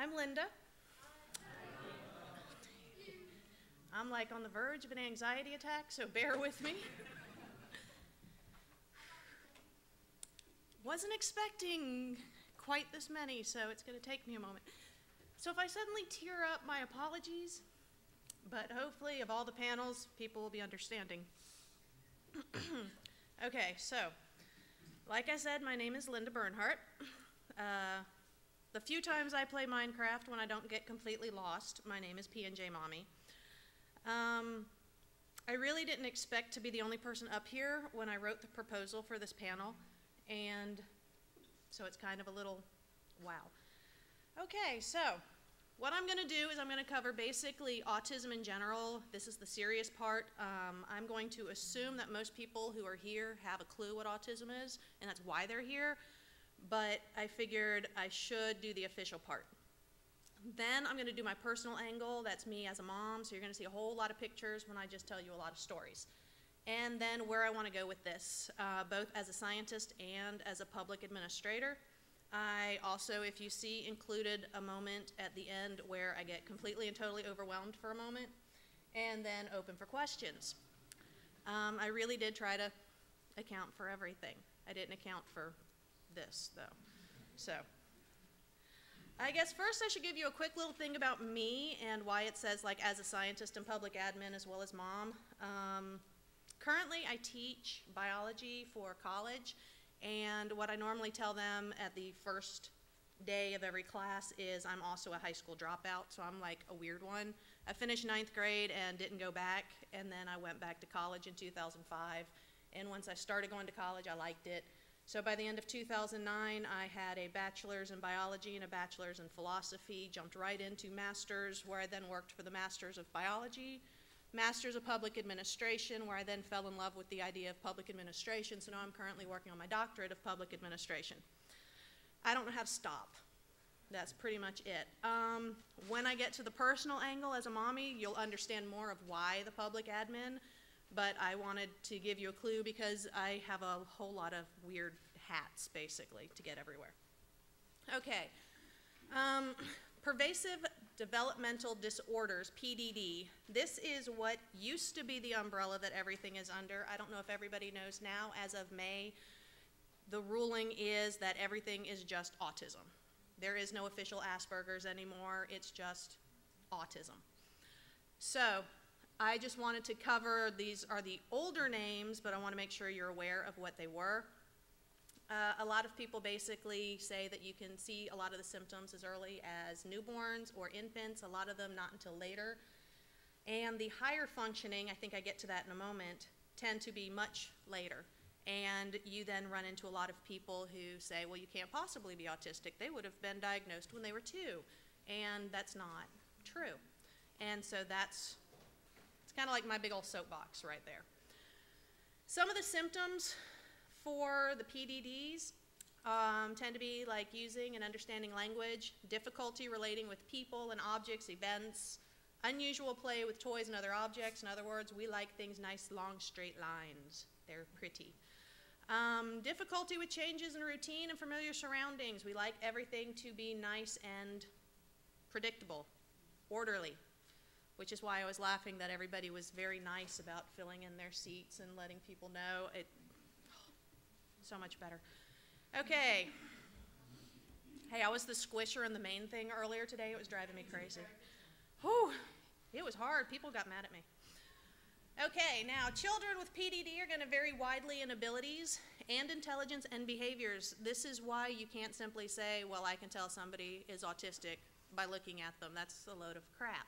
I'm Lynda. I'm like on the verge of an anxiety attack, so bear with me. Wasn't expecting quite this many, so it's going to take me a moment. So if I suddenly tear up, my apologies, but hopefully of all the panels, people will be understanding. Okay, so like I said, my name is Lynda Bernhardt. The few times I play Minecraft when I don't get completely lost, my name is P&J Mommy. I really didn't expect to be the only person up here when I wrote the proposal for this panel, and so it's kind of a little wow. Okay, so what I'm going to do is I'm going to cover basically autism in general. This is the serious part. I'm going to assume that most people who are here have a clue what autism is, and that's why they're here, but I figured I should do the official part. Then I'm going to do my personal angle. That's me as a mom, so you're going to see a whole lot of pictures when I just tell you a lot of stories. And then where I want to go with this, both as a scientist and as a public administrator. I also, if you see, included a moment at the end where I get completely and totally overwhelmed for a moment, and then open for questions. I really did try to account for everything. I didn't account for this, though. So I guess first I should give you a quick little thing about me and why it says like as a scientist and public admin as well as mom. Currently I teach biology for college, and what I normally tell them at the first day of every class is I'm also a high school dropout, so I'm like a weird one. I finished 9th grade and didn't go back, and then I went back to college in 2005, and once I started going to college I liked it. So by the end of 2009, I had a bachelor's in biology and a bachelor's in philosophy, jumped right into master's, where I then worked for the master's of biology, master's of public administration, where I then fell in love with the idea of public administration, so now I'm currently working on my doctorate of public administration. I don't know how to stop. That's pretty much it. When I get to the personal angle as a mommy, you'll understand more of why the public admin, but I wanted to give you a clue because I have a whole lot of weird hats, basically, to get everywhere. Okay, Pervasive Developmental Disorders, PDD. This is what used to be the umbrella that everything is under. I don't know if everybody knows now. As of May, the ruling is that everything is just autism. There is no official Asperger's anymore. It's just autism. So I just wanted to cover, these are the older names, but I want to make sure you're aware of what they were. A lot of people basically say that you can see a lot of the symptoms as early as newborns or infants, a lot of them not until later. And the higher functioning, I think I get to that in a moment, tend to be much later. And you then run into a lot of people who say, well, you can't possibly be autistic. They would have been diagnosed when they were 2. And that's not true. And so it's kind of like my big old soapbox right there. Some of the symptoms for the PDDs tend to be like using and understanding language, difficulty relating with people and objects, events, unusual play with toys and other objects. In other words, we like things nice, long, straight lines. They're pretty. Difficulty with changes in routine and familiar surroundings. We like everything to be nice and predictable, orderly, which is why I was laughing that everybody was very nice about filling in their seats and letting people know. So much better. Okay. Hey, I was the squisher in the main thing earlier today. It was driving me crazy. Whew, it was hard. People got mad at me. Okay, now children with PDD are going to vary widely in abilities and intelligence and behaviors. This is why you can't simply say, well, I can tell somebody is autistic by looking at them. That's a load of crap.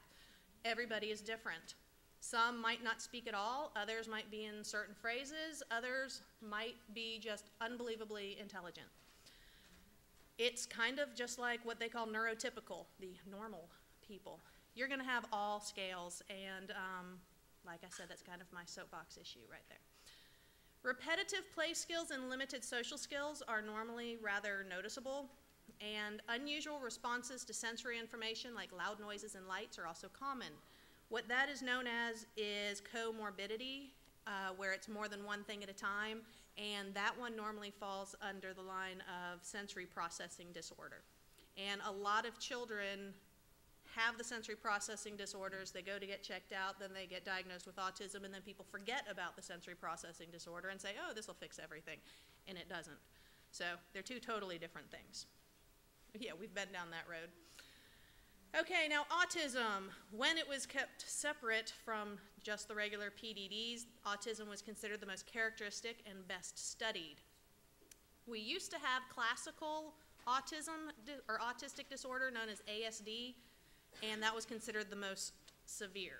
Everybody is different. Some might not speak at all, others might be in certain phrases, others might be just unbelievably intelligent. It's kind of just like what they call neurotypical, the normal people. You're going to have all scales, and like I said, that's kind of my soapbox issue right there. Repetitive play skills and limited social skills are normally rather noticeable, and unusual responses to sensory information like loud noises and lights are also common. What that is known as is comorbidity, where it's more than one thing at a time, and that one normally falls under the line of sensory processing disorder. And a lot of children have the sensory processing disorders, they go to get checked out, then they get diagnosed with autism, and then people forget about the sensory processing disorder and say, oh, this will fix everything, and it doesn't. So they're two totally different things. Yeah, we've been down that road. Okay, now autism. When it was kept separate from just the regular PDDs, autism was considered the most characteristic and best studied. We used to have classical autism or autistic disorder known as ASD, and that was considered the most severe.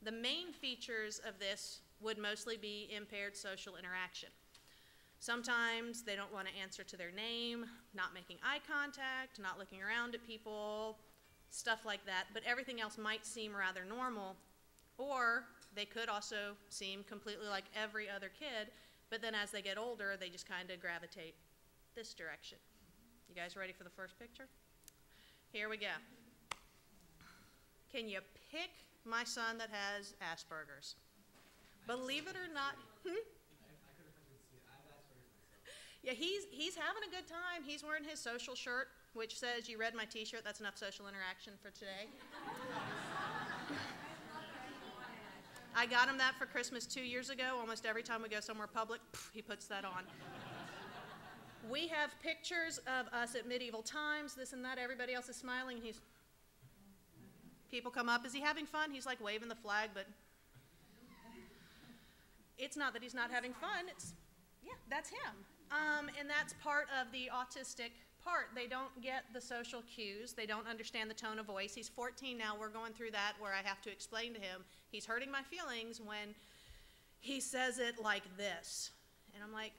The main features of this would mostly be impaired social interaction. Sometimes they don't want to answer to their name, not making eye contact, not looking around at people, stuff like that, but everything else might seem rather normal, or they could also seem completely like every other kid, but then as they get older, they just kind of gravitate this direction. You guys ready for the first picture? Here we go. Can you pick my son that has Asperger's? Believe it or not, yeah, he's having a good time. He's wearing his social shirt, which says, you read my t-shirt, that's enough social interaction for today. I got him that for Christmas 2 years ago. Almost every time we go somewhere public, he puts that on. We have pictures of us at medieval times, this and that. Everybody else is smiling. People come up, is he having fun? He's like waving the flag, but it's not that he's not having fun. Yeah, that's him. And that's part of the autistic part. They don't get the social cues. They don't understand the tone of voice. He's 14 now. We're going through that where I have to explain to him, he's hurting my feelings when he says it like this. And I'm like,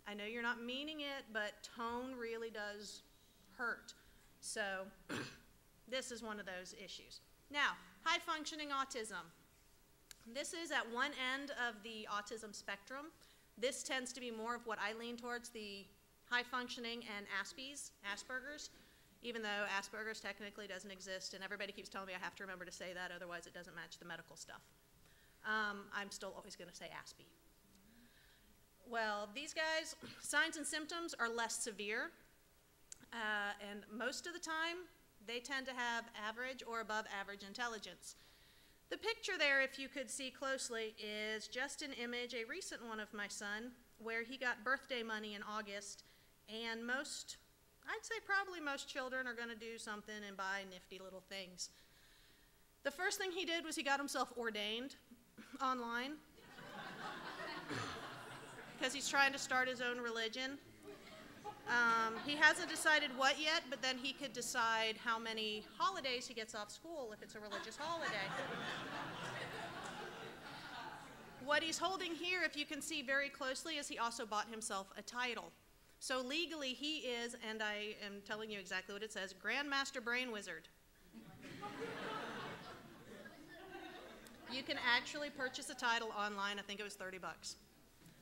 I know you're not meaning it, but tone really does hurt. So this is one of those issues. Now, high-functioning autism. This is at one end of the autism spectrum. This tends to be more of what I lean towards, the high-functioning and Asperger's, even though Asperger's technically doesn't exist, and everybody keeps telling me I have to remember to say that, otherwise it doesn't match the medical stuff. I'm still always going to say Aspie. Well, these guys, signs and symptoms are less severe, and most of the time, they tend to have average or above average intelligence. The picture there, if you could see closely, is just an image, a recent one of my son, where he got birthday money in August, and I'd say probably most children are going to do something and buy nifty little things. The first thing he did was he got himself ordained online, because he's trying to start his own religion. He hasn't decided what yet, but then he could decide how many holidays he gets off school if it's a religious holiday. What he's holding here, if you can see very closely, is he also bought himself a title. So legally he is, and I am telling you exactly what it says, Grandmaster Brain Wizard. You can actually purchase a title online. I think it was 30 bucks.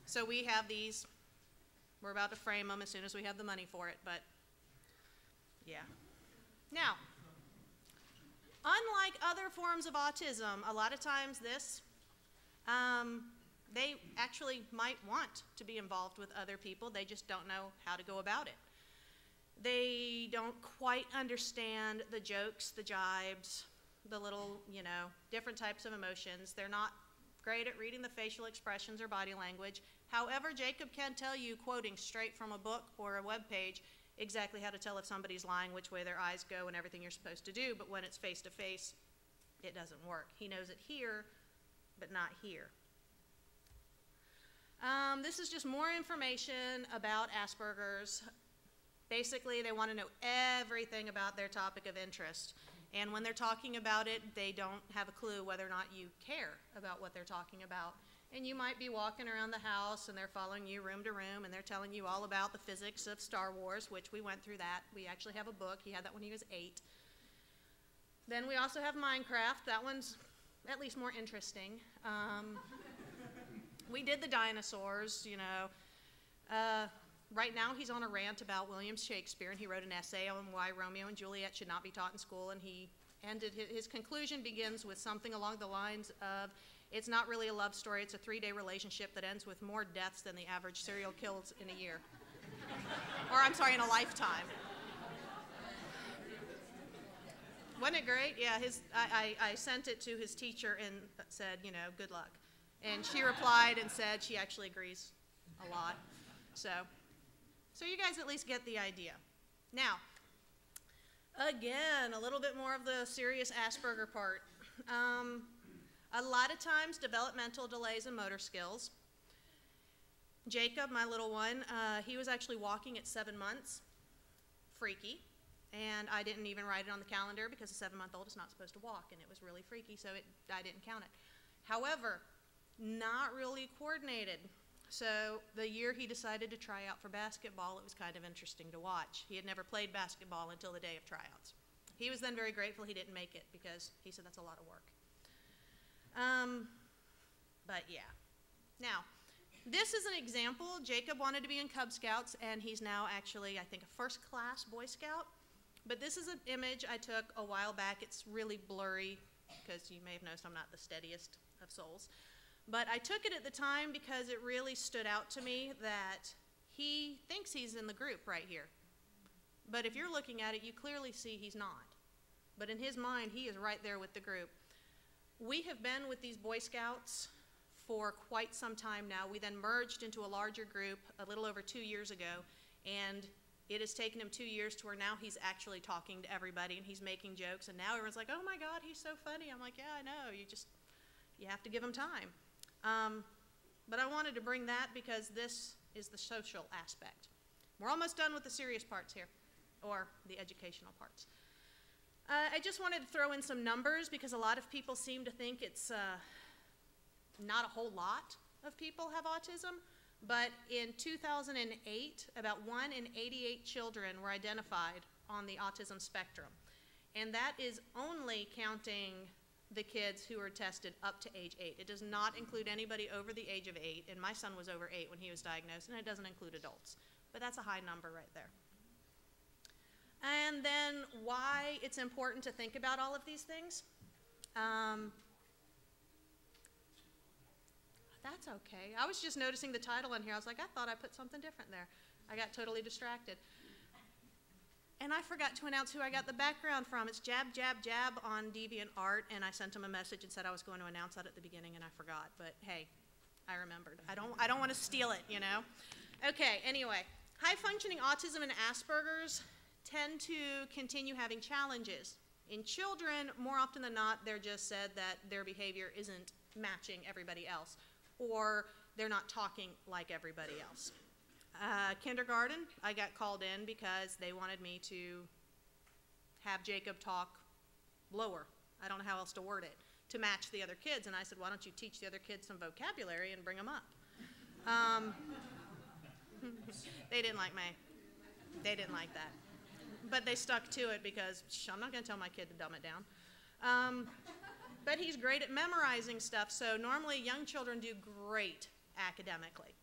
So we have these. We're about to frame them as soon as we have the money for it, but yeah. Now, unlike other forms of autism, a lot of times they actually might want to be involved with other people. They just don't know how to go about it. They don't quite understand the jokes, the jibes, the little, different types of emotions. They're not great at reading the facial expressions or body language. However, Jacob can tell you, quoting straight from a book or a web page, exactly how to tell if somebody's lying, which way their eyes go, and everything you're supposed to do, but when it's face-to-face, it doesn't work. He knows it here, but not here. This is just more information about Asperger's. Basically, they want to know everything about their topic of interest. And when they're talking about it, they don't have a clue whether or not you care about what they're talking about. And you might be walking around the house and they're following you room to room and they're telling you all about the physics of Star Wars, which we went through that. We actually have a book. He had that when he was 8. Then we also have Minecraft. That one's at least more interesting. We did the dinosaurs, Right now he's on a rant about William Shakespeare, and he wrote an essay on why Romeo and Juliet should not be taught in school, and he ended, his conclusion begins with something along the lines of, it's not really a love story, it's a 3-day relationship that ends with more deaths than the average serial kills in a year. Or I'm sorry, in a lifetime. Wasn't it great? Yeah, I sent it to his teacher and said, you know, good luck. And she replied and said she actually agrees a lot. So you guys at least get the idea. Now, again, a little bit more of the serious Asperger part. A lot of times, developmental delays in motor skills. Jacob, my little one, he was actually walking at 7 months. Freaky. And I didn't even write it on the calendar because a 7-month-old is not supposed to walk, and it was really freaky, so I didn't count it. However, not really coordinated. So the year he decided to try out for basketball, it was kind of interesting to watch. He had never played basketball until the day of tryouts. He was then very grateful he didn't make it because he said that's a lot of work. But yeah. Now, this is an example. Jacob wanted to be in Cub Scouts, and he's now actually, I think, a first-class Boy Scout. But this is an image I took a while back. It's really blurry because you may have noticed I'm not the steadiest of souls. But I took it at the time because it really stood out to me that he thinks he's in the group right here. But if you're looking at it, you clearly see he's not. But in his mind, he is right there with the group. We have been with these Boy Scouts for quite some time now. We then merged into a larger group a little over 2 years ago, and it has taken him 2 years to where now he's actually talking to everybody and he's making jokes, and now everyone's like, oh my God, he's so funny. I'm like, yeah, I know, you have to give him time. But I wanted to bring that because this is the social aspect. We're almost done with the serious parts here, or the educational parts. I just wanted to throw in some numbers because a lot of people seem to think it's not a whole lot of people have autism, but in 2008, about 1 in 88 children were identified on the autism spectrum. And that is only counting the kids who are tested up to age 8. It does not include anybody over the age of 8, and my son was over 8 when he was diagnosed, and it doesn't include adults. But that's a high number right there. And then why it's important to think about all of these things. That's okay. I was just noticing the title on here. I was like, I thought I put something different there. I got totally distracted. And I forgot to announce who I got the background from. It's Jab, Jab, Jab on DeviantArt, and I sent him a message and said I was going to announce that at the beginning, and I forgot. But hey, I remembered. I don't want to steal it, you know? Okay, anyway. High-functioning autism and Asperger's tend to continue having challenges. In children, more often than not, they're just said that their behavior isn't matching everybody else, or they're not talking like everybody else. Kindergarten, I got called in because they wanted me to have Jacob talk lower. I don't know how else to word it, to match the other kids. And I said, why don't you teach the other kids some vocabulary and bring them up? They didn't like that. But they stuck to it because I'm not going to tell my kid to dumb it down. But he's great at memorizing stuff, so normally young children do great academically.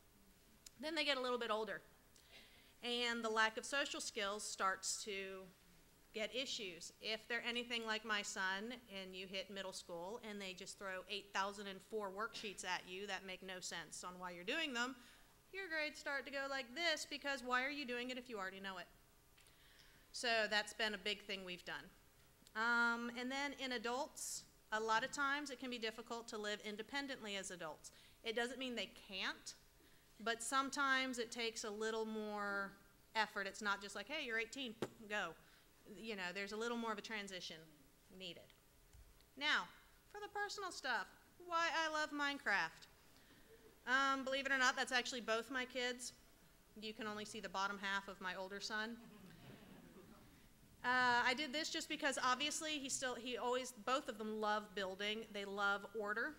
Then they get a little bit older, and the lack of social skills starts to get issues. If they're anything like my son, and you hit middle school, and they just throw 8,004 worksheets at you that make no sense on why you're doing them, your grades start to go like this, because why are you doing it if you already know it? So that's been a big thing we've done. And then in adults, a lot of times it can be difficult to live independently as adults. It doesn't mean they can't, but sometimes it takes a little more effort. It's not just like, hey, you're 18, go. You know, there's a little more of a transition needed. Now, for the personal stuff, why I love Minecraft. Believe it or not, that's actually both my kids. You can only see the bottom half of my older son. I did this just because obviously both of them love building. They love order.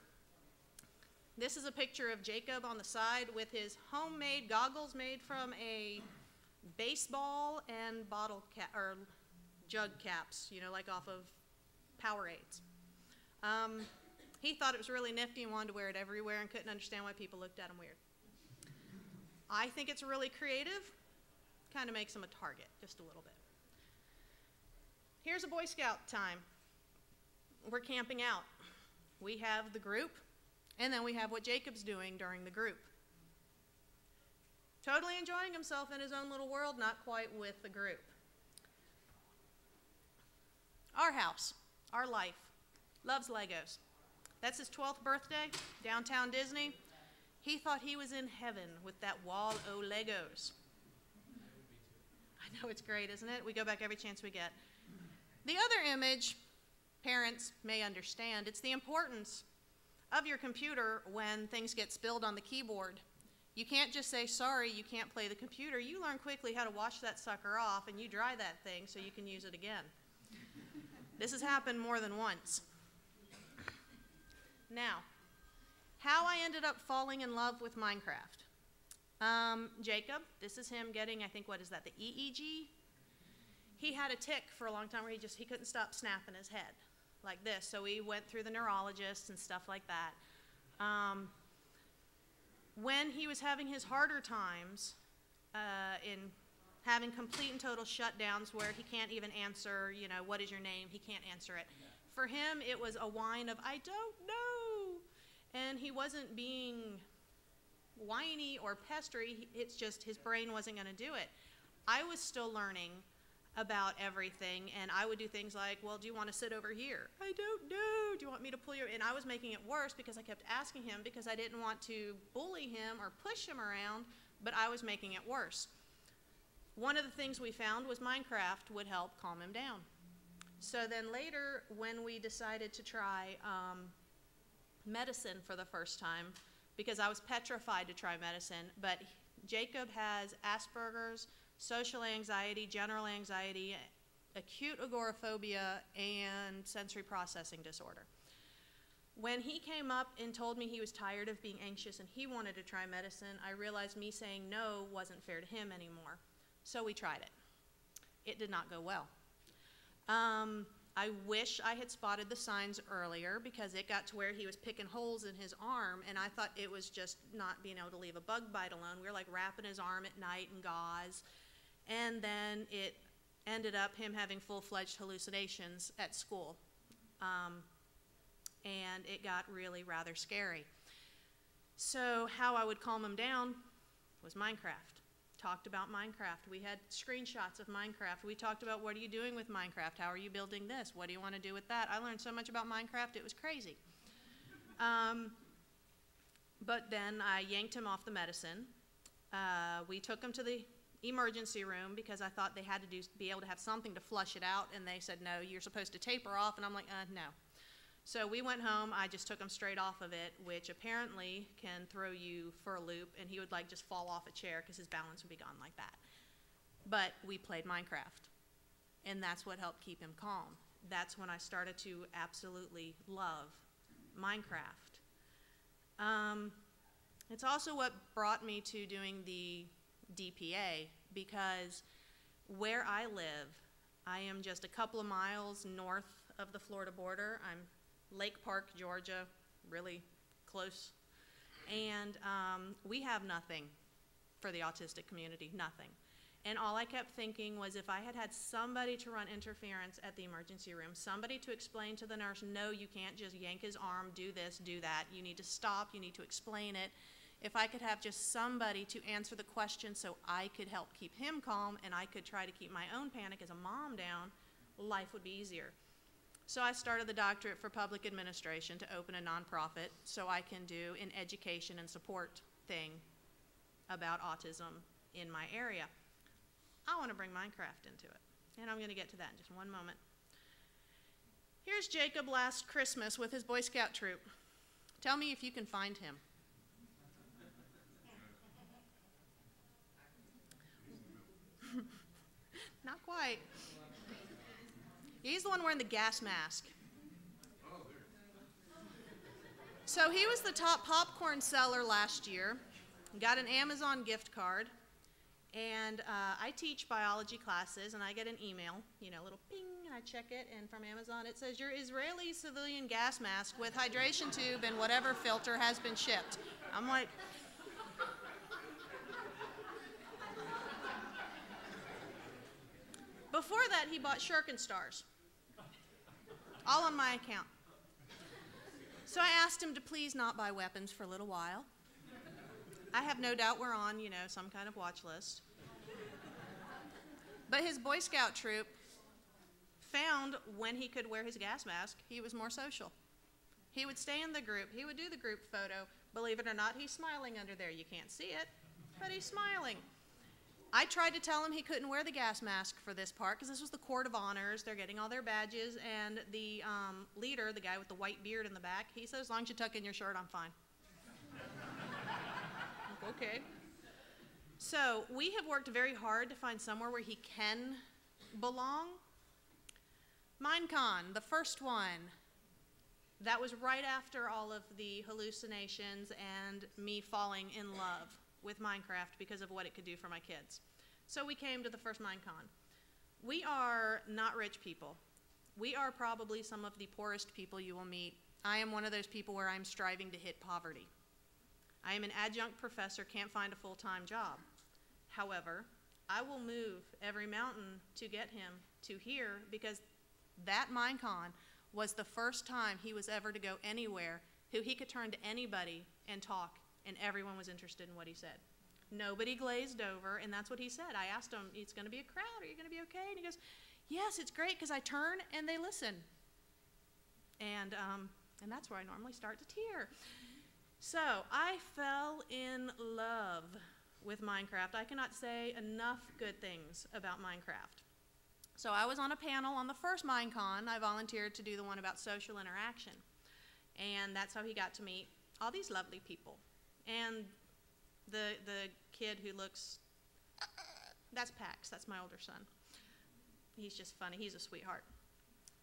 This is a picture of Jacob on the side with his homemade goggles made from a baseball and bottle cap, or jug caps, you know, like off of Powerades. He thought it was really nifty and wanted to wear it everywhere and couldn't understand why people looked at him weird. I think it's really creative. Kind of makes him a target, just a little bit. Here's a Boy Scout time. We're camping out. We have the group, and then we have what Jacob's doing during the group. Totally enjoying himself in his own little world, not quite with the group. All Our house, our life, loves Legos. That's his 12th birthday, downtown Disney. He thought he was in heaven with that wall o' Legos. I know, it's great, isn't it? We go back every chance we get. The other image, parents may understand, it's the importance of your computer when things get spilled on the keyboard. You can't just say, sorry, you can't play the computer. You learn quickly how to wash that sucker off, and you dry that thing so you can use it again. This has happened more than once. Now, how I ended up falling in love with Minecraft. Jacob, this is him getting, I think, what is that, the EEG? He had a tick for a long time where he couldn't stop snapping his head like this. So we went through the neurologists and stuff like that. When he was having his harder times in having complete and total shutdowns where he can't even answer, you know, what is your name? He can't answer it. For him, it was a whine of, I don't know. And he wasn't being whiny or pestery. It's just his brain wasn't going to do it. I was still learning about everything, and I would do things like, well, do you want to sit over here? I don't know. Do you want me to pull you? And I was making it worse because I kept asking him because I didn't want to bully him or push him around, but I was making it worse. One of the things we found was Minecraft would help calm him down. So then later, when we decided to try medicine for the first time, because I was petrified to try medicine, but Jacob has Asperger's, social anxiety, general anxiety, acute agoraphobia, and sensory processing disorder. When he came up and told me he was tired of being anxious and he wanted to try medicine, I realized me saying no wasn't fair to him anymore. So we tried it. It did not go well. I wish I had spotted the signs earlier because it got to where he was picking holes in his arm, and I thought it was just not being able to leave a bug bite alone. We were like wrapping his arm at night in gauze, and then it ended up him having full-fledged hallucinations at school, and it got really rather scary. So how I would calm him down was Minecraft. Talked about Minecraft. We had screenshots of Minecraft. We talked about, what are you doing with Minecraft? How are you building this? What do you want to do with that? I learned so much about Minecraft, it was crazy. But then I yanked him off the medicine. We took him to the emergency room because I thought they had to be able to have something to flush it out, and they said, no, you're supposed to taper off, and I'm like, no. So we went home. I just took him straight off of it, which apparently can throw you for a loop, and he would like just fall off a chair because his balance would be gone like that. But we played Minecraft, and that's what helped keep him calm. That's when I started to absolutely love Minecraft. It's also what brought me to doing the DPA, because where I live, I am just a couple of miles north of the Florida border. I'm Lake Park, Georgia, really close. And we have nothing for the autistic community, nothing. And all I kept thinking was, if I had had somebody to run interference at the emergency room, somebody to explain to the nurse, no, you can't just yank his arm, do this, do that. You need to stop, you need to explain it. If I could have just somebody to answer the question so I could help keep him calm and I could try to keep my own panic as a mom down, life would be easier. So I started the doctorate for public administration to open a nonprofit so I can do an education and support thing about autism in my area. I want to bring Minecraft into it, and I'm going to get to that in just one moment. Here's Jacob last Christmas with his Boy Scout troop. Tell me if you can find him. Not quite. He's the one wearing the gas mask. So he was the top popcorn seller last year, got an Amazon gift card, and I teach biology classes, and I get an email, you know, a little ping, and I check it, and from Amazon it says, your Israeli civilian gas mask with hydration tube and whatever filter has been shipped. I'm like, before that, he bought Shuriken stars, all on my account. So I asked him to please not buy weapons for a little while. I have no doubt we're on, you know, some kind of watch list. But his Boy Scout troop found when he could wear his gas mask, he was more social. He would stay in the group. He would do the group photo. Believe it or not, he's smiling under there. You can't see it, but he's smiling. I tried to tell him he couldn't wear the gas mask for this part because this was the Court of Honors. They're getting all their badges, and the leader, the guy with the white beard in the back, he said, as long as you tuck in your shirt, I'm fine. Okay. So we have worked very hard to find somewhere where he can belong. MINECON, the first one, that was right after all of the hallucinations and me falling in love with Minecraft because of what it could do for my kids. So we came to the first MINECON. We are not rich people. We are probably some of the poorest people you will meet. I am one of those people where I'm striving to hit poverty. I am an adjunct professor, can't find a full-time job. However, I will move every mountain to get him to here because that MINECON was the first time he was ever to go anywhere who he could turn to anybody and talk, and everyone was interested in what he said. Nobody glazed over, and that's what he said. I asked him, it's going to be a crowd, are you going to be okay? And he goes, yes, it's great because I turn and they listen. And that's where I normally start to tear. So I fell in love with Minecraft. I cannot say enough good things about Minecraft. So I was on a panel on the first MINECON. I volunteered to do the one about social interaction. And that's how he got to meet all these lovely people. And the kid who looks, that's Pax, that's my older son. He's just funny, he's a sweetheart.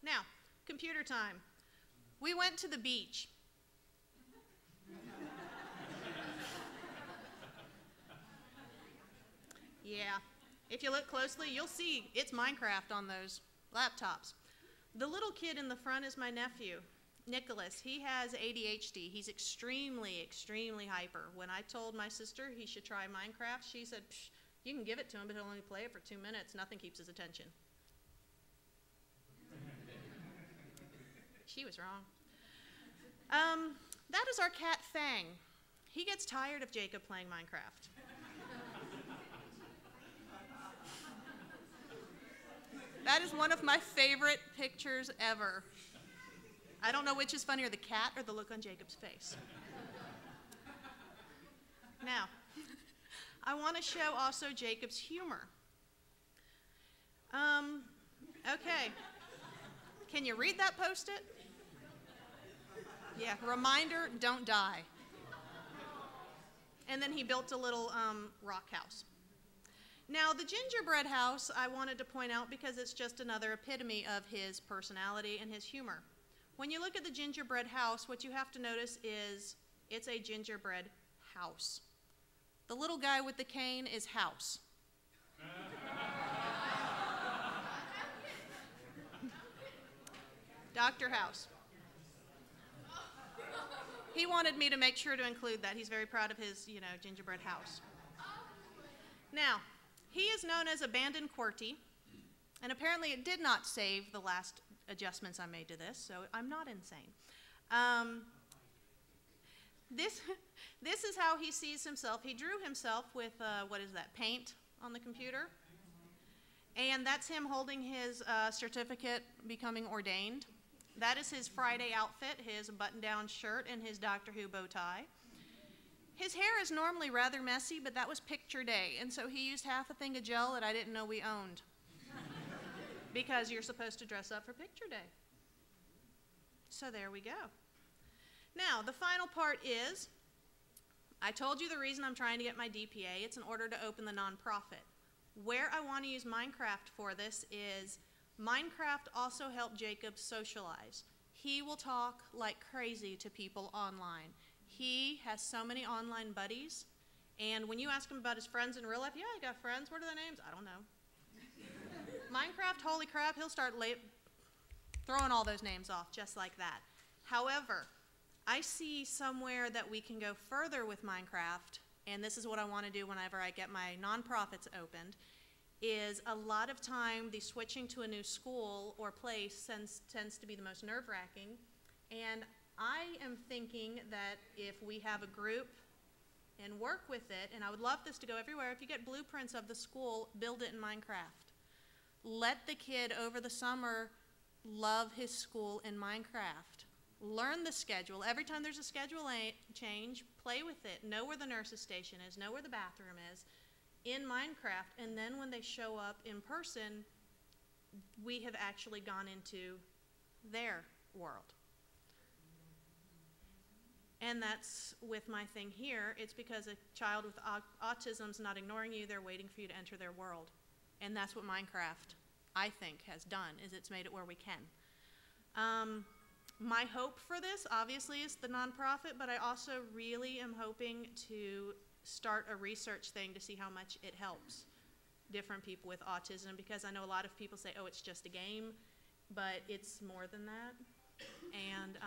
Now, computer time. We went to the beach. Yeah. If you look closely, you'll see it's Minecraft on those laptops. The little kid in the front is my nephew, Nicholas. He has ADHD. He's extremely, extremely hyper. When I told my sister he should try Minecraft, she said, psh, you can give it to him, but he'll only play it for 2 minutes. Nothing keeps his attention. She was wrong. That is our cat, Fang. He gets tired of Jacob playing Minecraft. That is one of my favorite pictures ever. I don't know which is funnier, the cat or the look on Jacob's face. Now, I want to show also Jacob's humor. Okay. Can you read that Post-it? Yeah, reminder, don't die. And then he built a little rock house. Now, the Gingerbread House, I wanted to point out because it's just another epitome of his personality and his humor. When you look at the Gingerbread House, what you have to notice is it's a gingerbread house. The little guy with the cane is House. Dr. House. He wanted me to make sure to include that. He's very proud of his, gingerbread house. Now, he is known as Abandoned QWERTY, and apparently it did not save the last adjustments I made to this, so I'm not insane. This is how he sees himself. He drew himself with, paint on the computer, and that's him holding his certificate becoming ordained. That is his Friday outfit, his button-down shirt and his Doctor Who bow tie. His hair is normally rather messy, but that was picture day, and so he used half a thing of gel that I didn't know we owned. Because you're supposed to dress up for picture day. So there we go. Now, the final part is, I told you the reason I'm trying to get my DPA. It's in order to open the nonprofit. Where I want to use Minecraft for this is, Minecraft also helped Jacob socialize. He will talk like crazy to people online. He has so many online buddies, and when you ask him about his friends in real life, yeah, I got friends. What are their names? I don't know. Minecraft, holy crap, he'll start throwing all those names off just like that. However, I see somewhere that we can go further with Minecraft, and this is what I want to do whenever I get my nonprofits opened, is a lot of time the switching to a new school or place tends to be the most nerve-wracking, and I am thinking that if we have a group and work with it, and I would love this to go everywhere, if you get blueprints of the school, build it in Minecraft. Let the kid over the summer love his school in Minecraft. Learn the schedule. Every time there's a schedule change, play with it. Know where the nurse's station is. Know where the bathroom is in Minecraft. And then when they show up in person, we have actually gone into their world. And that's with my thing here. It's because a child with autism's not ignoring you. They're waiting for you to enter their world. And that's what Minecraft, I think, has done, is it's made it where we can. My hope for this, obviously, is the nonprofit, but I also really am hoping to start a research thing to see how much it helps different people with autism, because I know a lot of people say, oh, it's just a game, but it's more than that. And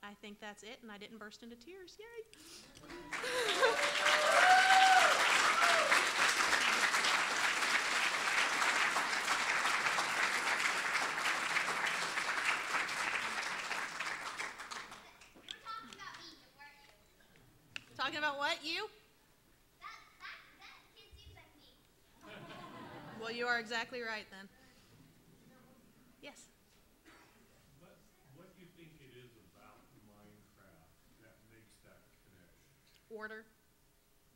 I think that's it, and I didn't burst into tears. Yay! Talking about what? You? That kid seems like me. Well, you are exactly right then. Yes? What do you think it is about Minecraft that makes that connection? Order.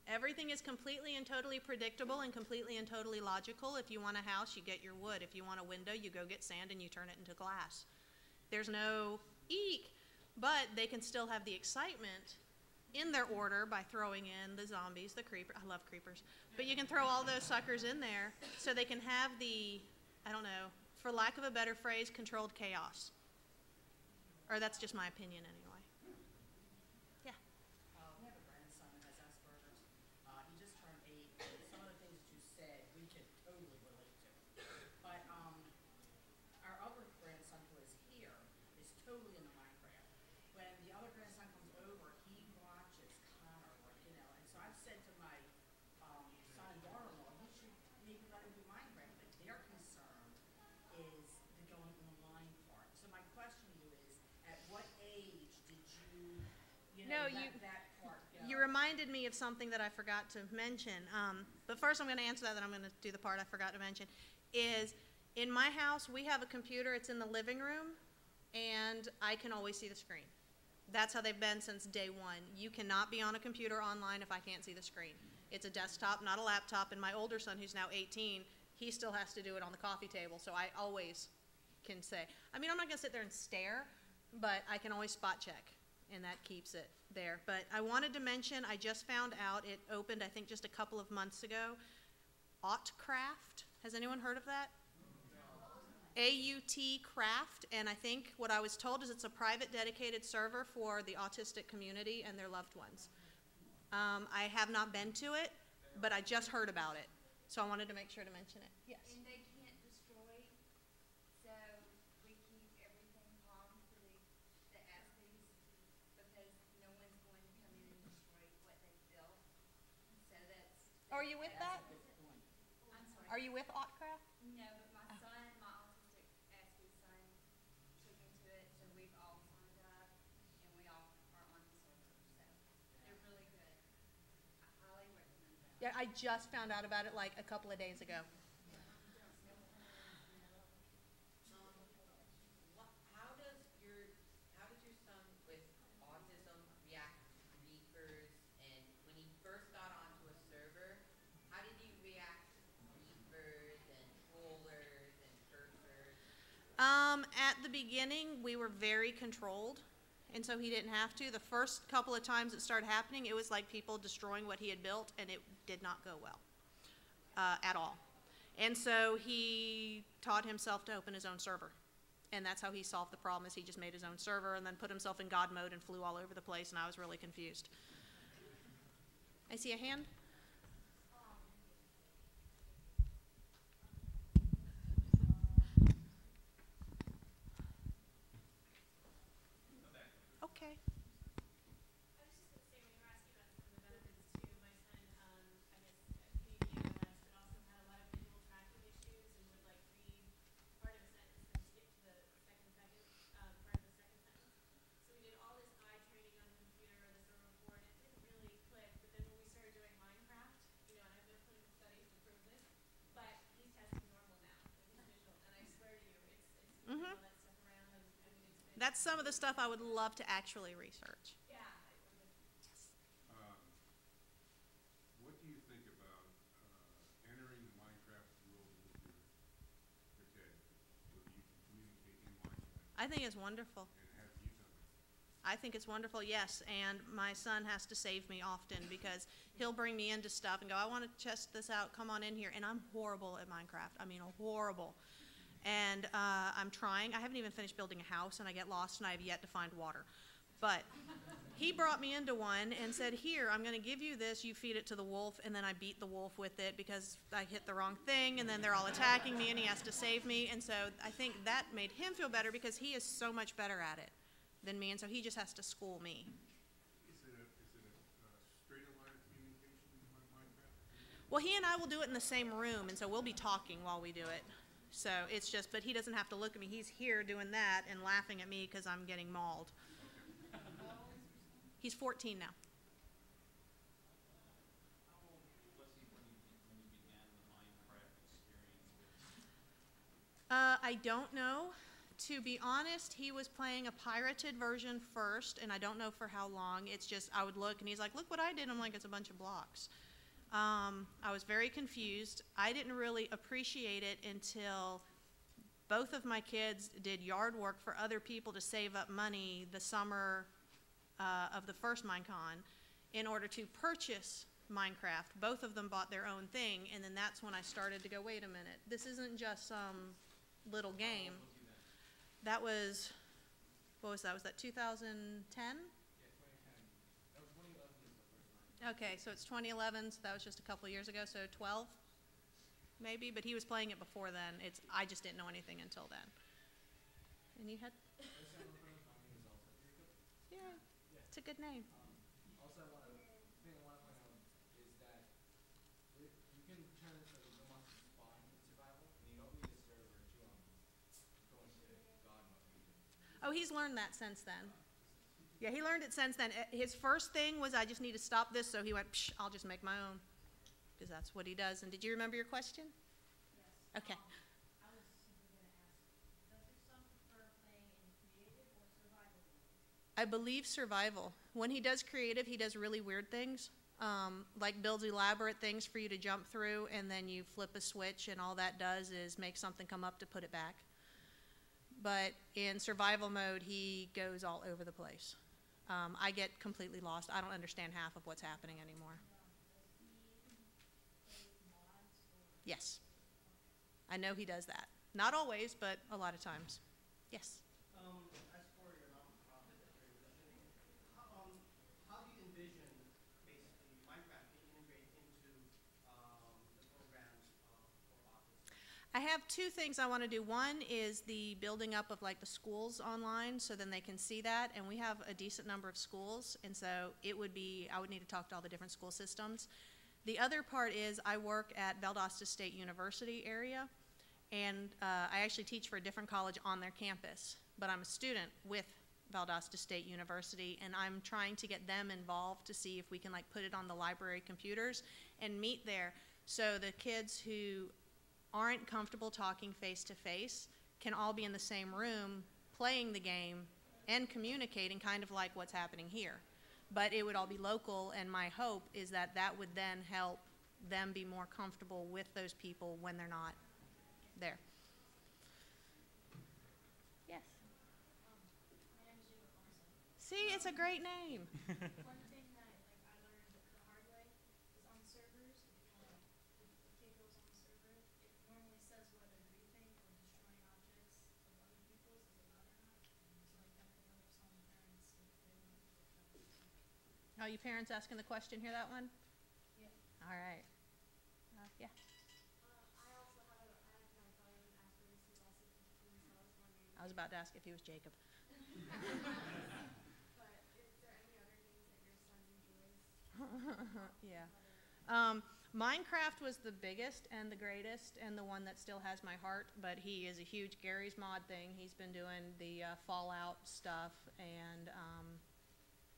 Everything is completely and totally predictable and completely and totally logical. If you want a house, you get your wood. If you want a window, you go get sand and you turn it into glass. There's no eek, but they can still have the excitement in their order by throwing in the zombies, the creeper. I love creepers. But you can throw all those suckers in there so they can have the, I don't know, for lack of a better phrase, controlled chaos. Or that's just my opinion anyway. Yeah. We have a grandson that has Asperger's. He just turned 8. And some of the things that you said we could totally relate to. But our other grandson who is here is totally into Minecraft. When the other grandson comes over, he watches Connor, and so I've said to my son and daughter-in-law, you should maybe let him do Minecraft, but their concern is the going online part. So my question to you is, at what age did that part go? You reminded me of something that I forgot to mention. But first I'm going to answer that, then I'm going to do the part I forgot to mention. Is in my house, we have a computer. It's in the living room, and I can always see the screen. That's how they've been since day one. You cannot be on a computer online if I can't see the screen. It's a desktop, not a laptop, and my older son, who's now 18, he still has to do it on the coffee table, so I always can say. I mean, I'm not going to sit there and stare, but I can always spot check, and that keeps it there. But I wanted to mention, I just found out it opened, I think, just a couple of months ago, Autcraft. Has anyone heard of that? AUT Craft, and I think what I was told is it's a private dedicated server for the autistic community and their loved ones. I have not been to it, but I just heard about it, so I wanted to make sure to mention it. Yes. And they can't destroy, so we keep everything calm for the Aspies, because no one's going to come in and destroy what they built. So that's. Are you with that? I'm sorry. Are you with Autcraft? No, but my son, my autistic Aspie son, took me to it, so we've all signed up, and we all are on the server. So they're really good. I highly recommend them. Yeah, I just found out about it like a couple of days ago. How does your son with autism react to creepers? And when he first got onto a server, how did he react to creepers and trollers and cursors? At the beginning, we were very controlled, and so he didn't have to. The first couple of times it started happening, it was like people destroying what he had built, and it did not go well at all. And so he taught himself to open his own server, and that's how he solved the problem. Is he just made his own server and then put himself in God mode and flew all over the place, and I was really confused. I see a hand. Okay. I was just going to say, when you were asking about some of the benefits too, my son, I guess, PDAS, but also had a lot of visual tracking issues and would like read part of a sentence and skip to the part of the second sentence. So we did all this eye training on the computer or the server board. It didn't really click, but then when we started doing Minecraft, That's some of the stuff I would love to actually research. Yeah. What do you think about entering the Minecraft world with your kid, where you can communicate in Minecraft I think it's wonderful. and have you done it? I think it's wonderful, yes, and my son has to save me often because he'll bring me into stuff and go, I want to test this out, come on in here, and I'm horrible at Minecraft. I mean, horrible. And I'm trying. I haven't even finished building a house, and I get lost, and I have yet to find water. But he brought me into one and said, here, I'm going to give you this, you feed it to the wolf, and then I beat the wolf with it because I hit the wrong thing, and then they're all attacking me, and he has to save me. And so I think that made him feel better because he is so much better at it than me, and so he just has to school me. Is it a straighter line of communication on Minecraft? Well, he and I will do it in the same room, and so we'll be talking while we do it. So it's just, but he doesn't have to look at me. He's here doing that and laughing at me because I'm getting mauled. He's 14 now. How old was he when you began the Minecraft experience? I don't know. To be honest, he was playing a pirated version first, and I don't know for how long. It's just, I would look, and he's like, look what I did. I'm like, it's a bunch of blocks. I was very confused. I didn't really appreciate it until both of my kids did yard work for other people to save up money the summer of the first MINECON in order to purchase Minecraft. Both of them bought their own thing, and then that's when I started to go, wait a minute, this isn't just some little game. That was, what was that? Was that 2010? Yeah, 2010. That was 2011 is the first time. Okay, so it's 2011, so that was just a couple of years ago, so 12 maybe, but he was playing it before then. I just didn't know anything until then. And you had? My name is also Jacob. Yeah, Yeah. it's a good name. Also, the thing I want to point out is that you can turn into the monster spawn in survival, and you don't need a server to go into God mode. Oh, he's learned that since then. Yeah, he learned it since then. His first thing was, I just need to stop this, so he went, psh, I'll just make my own, because that's what he does. And did you remember your question? Yes. Okay. I was simply going to ask, does your son prefer playing in creative or survival mode? I believe survival. When he does creative, he does really weird things, like builds elaborate things for you to jump through, and then you flip a switch, and all that does is make something come up to put it back. But in survival mode, he goes all over the place. I get completely lost. I don't understand half of what's happening anymore. Yes. I know he does that. Not always, but a lot of times. Yes. As for your nonprofit that you're envisioning, how do you envision basically Minecraft being integrated into the programs for autism? I have two things I want to do. One is the building up of like the schools online, so then they can see that, and we have a decent number of schools, and so I would need to talk to all the different school systems. The other part is I work at Valdosta State University area, and I actually teach for a different college on their campus, but I'm a student with Valdosta State University, and I'm trying to get them involved to see if we can like put it on the library computers and meet there, so the kids who aren't comfortable talking face to face can all be in the same room playing the game and communicating, kind of like what's happening here. But it would all be local, and my hope is that that would then help them be more comfortable with those people when they're not there. Yes. My name is Jacob also. See, it's a great name. One thing that I learned the hard way is on servers, if a kid goes on the server, it normally says whether griefing or destroying objects of other people's is allowed or not. So that could help some parents if they want to protect them. Are you parents asking the question? Hear that one? Yeah. All right. Yeah. I also have my brother with Asperger's who's also 15, so I was wondering. I was about to ask if he was Jacob. But is there any other things that your son enjoys? Yeah. Minecraft was the biggest and the greatest and the one that still has my heart, but he is a huge Gary's Mod thing. He's been doing the Fallout stuff, and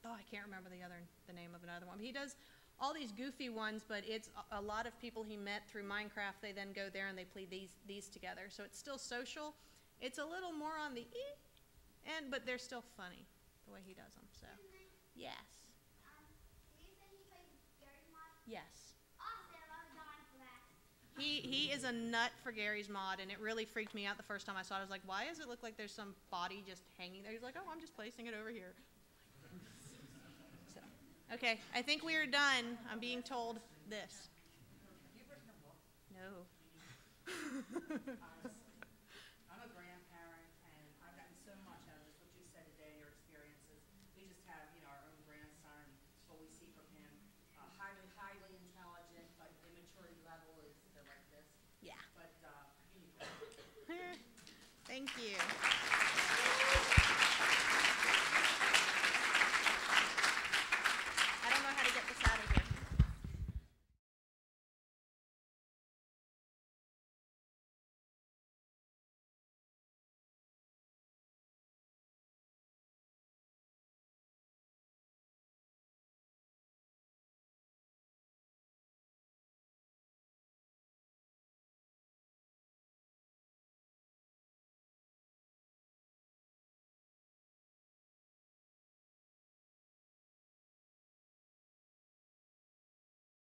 I can't remember the name of another one. He does all these goofy ones, but it's a lot of people he met through Minecraft. They then go there and they play these together. So it's still social. It's a little more on the But they're still funny the way he does them. So, yes, Do you say he plays Gary's mod? yes. Awesome, I was dying for that. He is a nut for Gary's mod, and it really freaked me out the first time I saw it. I was like, why does it look like there's some body just hanging there? He's like, oh, I'm just placing it over here. So, okay, I think we are done. I'm being told this. You've written a book. No. I'm a grandparent, and I've gotten so much out of this, what you said today, your experiences. We just have, our own grandson, what we see from him, highly intelligent, but immaturity level is like this. Yeah. But, you need to Thank you.